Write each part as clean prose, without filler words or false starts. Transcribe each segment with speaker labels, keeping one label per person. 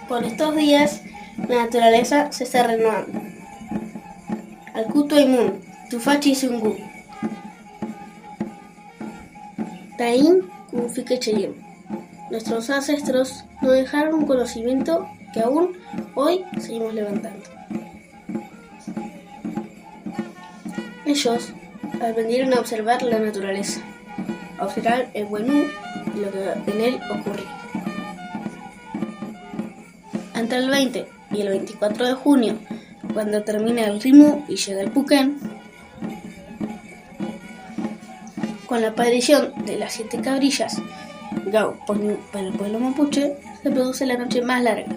Speaker 1: Por estos días, la naturaleza se está renovando. Alkutu Aimun, Tufachi Sungu. Taín Kufique Cheyem. Nuestros ancestros nos dejaron un conocimiento que aún hoy seguimos levantando. Ellos aprendieron a observar la naturaleza, a observar el Wenú y lo que en él ocurría. Entre el 20 y el 24 de junio, cuando termina el Rimu y llega el Puquén, con la aparición de las 7 cabrillas, Gau Poñu para el pueblo mapuche, se produce la noche más larga.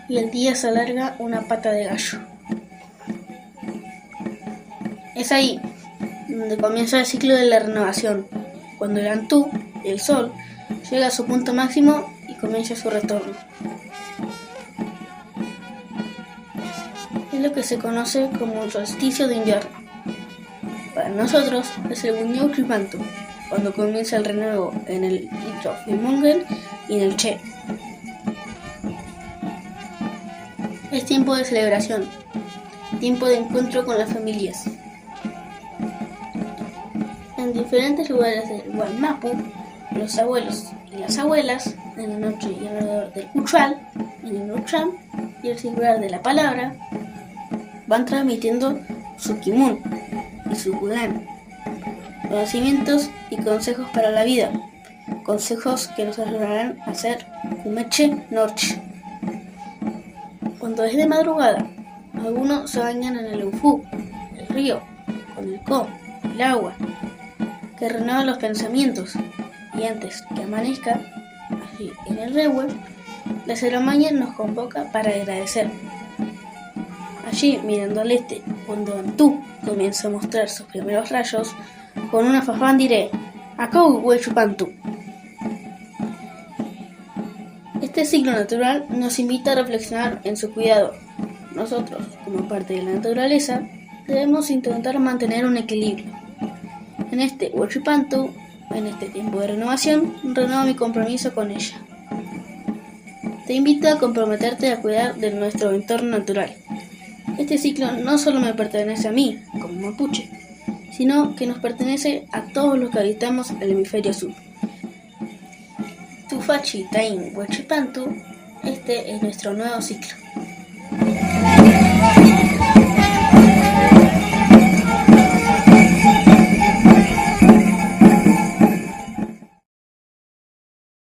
Speaker 1: Y el día se alarga una pata de gallo. Es ahí donde comienza el ciclo de la renovación, cuando el Antú, el sol, llega a su punto máximo y comienza su retorno. Es lo que se conoce como el solsticio de invierno. Para nosotros es el Wuñeu Chipantu, cuando comienza el renuevo en el Itrof y en el Che. Es tiempo de celebración, tiempo de encuentro con las familias. En diferentes lugares del Guaymapu, los abuelos y las abuelas, en la noche y alrededor del Cuchal, en el Nucham y el singular de la palabra, van transmitiendo su Kimun y su Kudan, conocimientos y consejos para la vida, consejos que nos ayudarán a hacer Kumeche Norche. Cuando es de madrugada, algunos se bañan en el Ufú, el río, con el Ko, el agua, que renueva los pensamientos, y antes que amanezca, allí en el Rewe, la ceremonia nos convoca para agradecer. Allí, mirando al este, cuando Antú comienza a mostrar sus primeros rayos, con una fafán diré, Acau Huechupantu. Este ciclo natural nos invita a reflexionar en su cuidado. Nosotros, como parte de la naturaleza, debemos intentar mantener un equilibrio. En este Huechupantu, en este tiempo de renovación, renuevo mi compromiso con ella. Te invito a comprometerte a cuidar de nuestro entorno natural. Este ciclo no solo me pertenece a mí, como mapuche, sino que nos pertenece a todos los que habitamos el hemisferio sur. Tufachi Taín Huechupantu, este es nuestro nuevo ciclo.